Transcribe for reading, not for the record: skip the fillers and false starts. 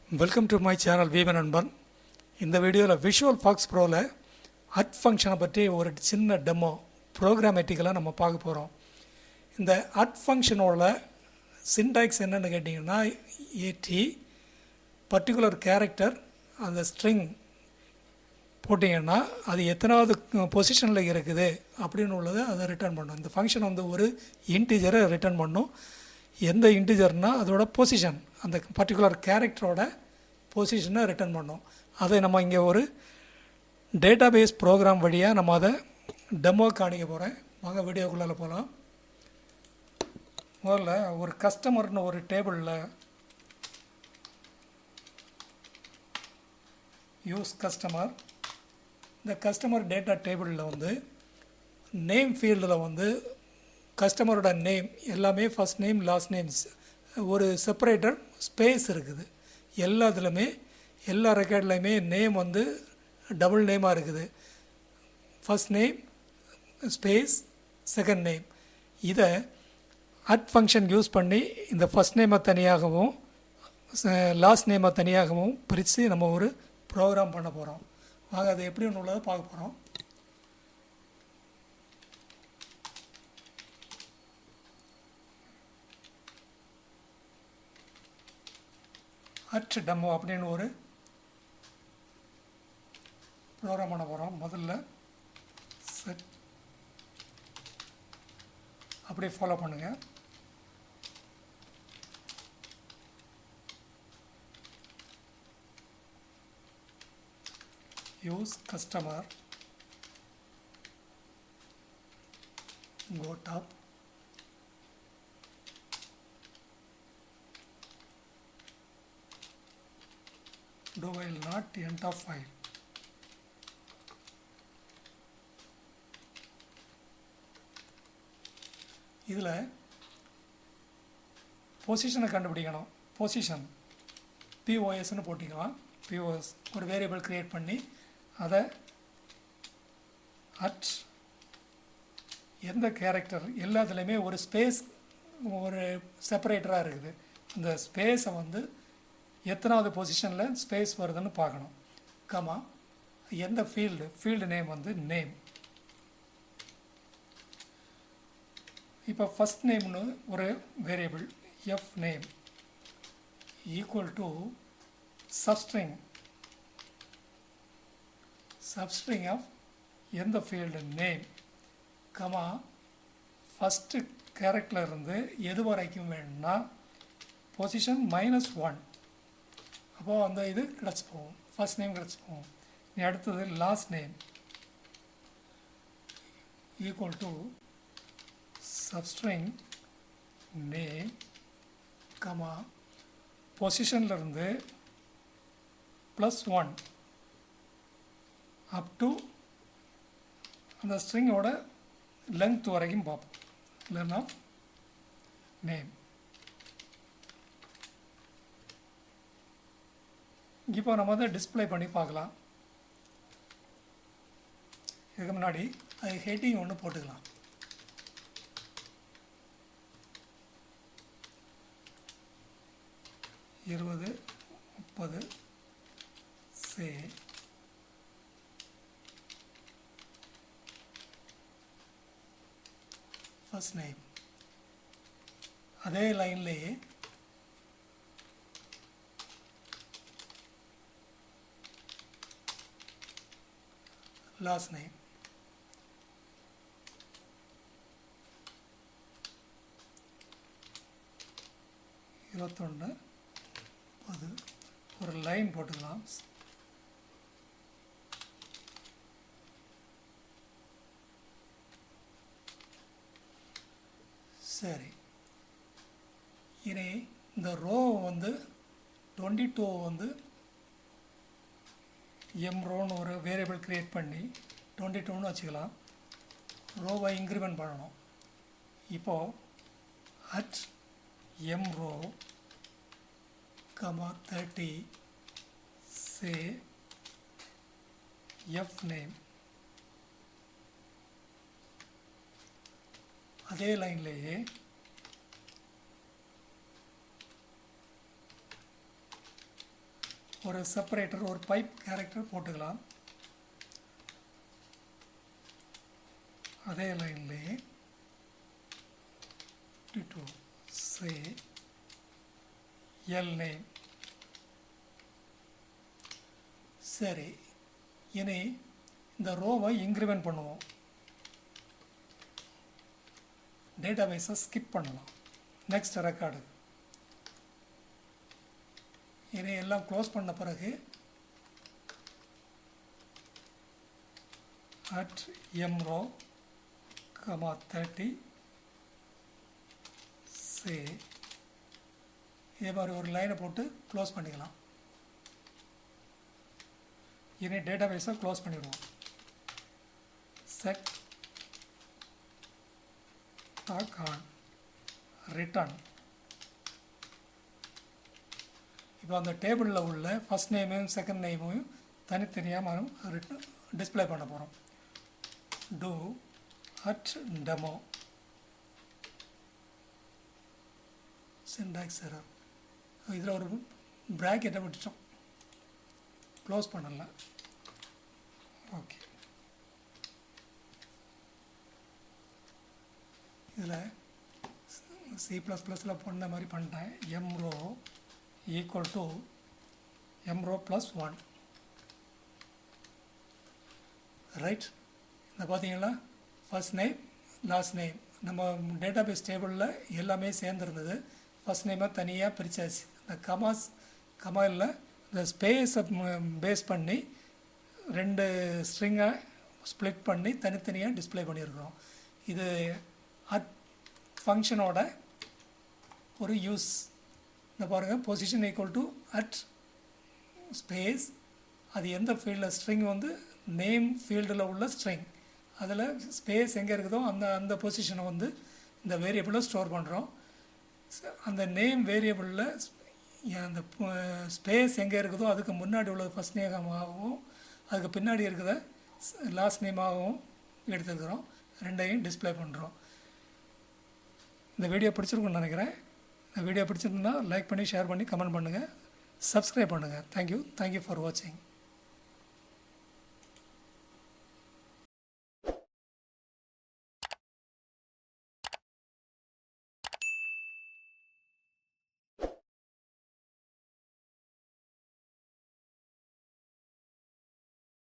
Welcome to my channel வீவன் நண்பன். இந்த வீடியோவில் விஷுவல் ஃபாக்ஸ் ப்ரோவில் அட் ஃபங்க்ஷனை பற்றி ஒரு சின்ன டெமோ ப்ரோக்ராமேட்டிக்கலாக நம்ம பார்க்க போகிறோம். இந்த அட் ஃபங்க்ஷனோட சின்டாக்ஸ் என்னென்னு கேட்டிங்கன்னா, ஏடி பர்டிகுலர் கேரக்டர் அந்த ஸ்ட்ரிங் போட்டிங்கன்னா அது எத்தனாவது பொசிஷனில் இருக்குது அப்படின்னு உள்ளதை அதை ரிட்டர்ன் பண்ணும். இந்த ஃபங்க்ஷன் வந்து ஒரு இன்டிஜரை ரிட்டர்ன் பண்ணும். எந்த இன்டிஜர்னால் அதோட பொசிஷன், அந்த பர்டிகுலர் கேரக்டரோட பொசிஷனை ரிட்டர்ன் பண்ணும். அதை நம்ம இங்கே ஒரு டேட்டாபேஸ் ப்ரோக்ராம் வழியாக நம்ம அதை டெமோ காணிக்க போகிறேன். வாங்க வீடியோக்குள்ளே போகலாம். முதல்ல ஒரு கஸ்டமர்னு ஒரு டேபிளில் யூஸ் கஸ்டமர், இந்த கஸ்டமர் டேட்டா டேபிளில் வந்து நேம் ஃபீல்டில் வந்து கஸ்டமரோட நேம் எல்லாமே ஃபஸ்ட் நேம் லாஸ்ட் நேம்ஸ் ஒரு செப்பரேட்டர் ஸ்பேஸ் இருக்குது. எல்லாத்துலேயுமே எல்லா ரெக்கார்ட்லையுமே நேம் வந்து டபுள் நேமாக இருக்குது. First name space second name. இதை அட் ஃபங்க்ஷன் யூஸ் பண்ணி இந்த ஃபஸ்ட் நேமை தனியாகவும் லாஸ்ட் நேமை தனியாகவும் பிரித்து நம்ம ஒரு ப்ரோக்ராம் பண்ண போகிறோம். வாங்க அது எப்படி ஒன்று உள்ளதை பார்க்க போகிறோம். அட் டெமோ அப்படின்னு ஒரு ப்ரோக்ராம் பண்ண போகிறோம். முதல்ல செட் அப்படியே ஃபாலோ பண்ணுங்கள். Use customer, go top, do while not end of file. இதில் பொசிஷனை கண்டுபிடிக்கணும். பொசிஷன் POSன்னு போட்டிக்கலாம். POS ஒரு வேரியபிள் க்ரியேட் பண்ணி அதை அட் எந்த கேரக்டர் எல்லாத்துலேயுமே ஒரு ஸ்பேஸ் ஒரு செப்பரேட்டராக இருக்குது. அந்த ஸ்பேஸை வந்து எத்தனாவது பொசிஷனில் ஸ்பேஸ் வருதுன்னு பார்க்கணும். கமா எந்த ஃபீல்டு நேம் வந்து நேம். இப்போ ஃபஸ்ட் நேம்னு ஒரு variable F name equal to substring of எந்த ஃபீல்டு நேம், கமா ஃபஸ்ட்டு கேரக்டரில் இருந்து எது வரைக்கும் வேணும்னா பொசிஷன் -1. அப்போது அந்த இது கிடச்சி போகும், ஃபஸ்ட் நேம் கிடச்சி போகும். நீ அடுத்தது last name equal to substring name, comma பொசிஷன்லேருந்து +1 அப் டு அந்த ஸ்ட்ரிங்கோட லென்த் வரைக்கும் பார்ப்போம். இல்லைன்னா நேம். இப்போ நம்ம அதை டிஸ்பிளே பண்ணி பார்க்கலாம். இதுக்கு முன்னாடி அது ஹெட்டிங் ஒன்று போட்டுக்கலாம். இருபது 30 சே ஃபர்ஸ்ட் நேம். அதே லைன்லேயே லாஸ்ட் நேம். அது ஒரு லைன் போட்டுக்கலாம். சரி, இனி இந்த ரோ வந்து 22 வந்து mRowன்னு ஒரு வேரியபிள் க்ரியேட் பண்ணி 22ன்னு வச்சுக்கலாம். ரோவை இன்க்ரிமெண்ட் பண்ணணும். இப்போது at mRow, 30 say F name. அதே லைன்லேயே ஒரு செப்பரேட்டர் ஒரு பைப் கேரக்டர் போட்டுக்கலாம். அதே லைன்லேயே to say L name. சரி, இனி இந்த ரோவை இன்க்ரிமெண்ட் பண்ணுவோம். டேட்டாபேஸை ஸ்கிப் பண்ணலாம். Next record. இனி எல்லாம் க்ளோஸ் பண்ண பிறகு at mrow, 30 say இதே மாதிரி ஒரு லைனை போட்டு க்ளோஸ் பண்ணிக்கலாம். இனி டேட்டாபேஸை க்ளோஸ் பண்ணிடுவோம். Set talk on return. இப்போ அந்த டேபிளில் உள்ள ஃபஸ்ட் நேமையும் செகண்ட் நேமையும் தனித்தனியாக ரிட்டன் டிஸ்பிளே பண்ண போகிறோம். do at demo syntax error. இதில் ஒரு ப்ராக்கெட்டை விட்டுட்டோம், க்ளோஸ் பண்ணல. ஓகே, இதில் C++ல் பண்ண மாதிரி பண்ணிட்டேன். mrow equal to mrow + 1. Right, இந்த பார்த்தீங்களா ஃபஸ்ட் நேம் லாஸ்ட் நேம் நம்ம டேட்டாபேஸ் டேபிளில் எல்லாமே சேர்ந்துருந்தது. ஃபஸ்ட் நேமாக தனியாக பிரித்தாச்சு. இந்த கமாயில் இந்த ஸ்பேஸை பேஸ் பண்ணி 2 ஸ்ட்ரிங்கை ஸ்ப்ளிட் பண்ணி தனித்தனியாக டிஸ்பிளே பண்ணியிருக்கிறோம். இது அட் ஃபங்க்ஷனோட ஒரு யூஸ். இந்த பாருங்கள், position equal to at space, அது எந்த ஃபீல்டில் ஸ்ட்ரிங் வந்து நேம் ஃபீல்டில் உள்ள ஸ்ட்ரிங், அதில் ஸ்பேஸ் எங்கே இருக்குதோ அந்த பொசிஷனை வந்து இந்த வேரியபிளில் ஸ்டோர் பண்ணுறோம். அந்த நேம் வேரியபிளில் அந்த ஸ்பேஸ் எங்கே இருக்குதோ அதுக்கு முன்னாடி உள்ள ஃபஸ்ட் நேமாகவும் அதுக்கு பின்னாடி இருக்கிற லாஸ்ட் நேமாகவும் எடுத்துக்கிறோம். ரெண்டையும் டிஸ்பிளே பண்ணுறோம். இந்த வீடியோ பிடிச்சிருக்குன்னு நினைக்கிறேன். இந்த வீடியோ பிடிச்சிருந்தா லைக் பண்ணி ஷேர் பண்ணி கமெண்ட் பண்ணுங்கள், சப்ஸ்கிரைப் பண்ணுங்கள். தேங்க்யூ ஃபார் வாட்சிங்.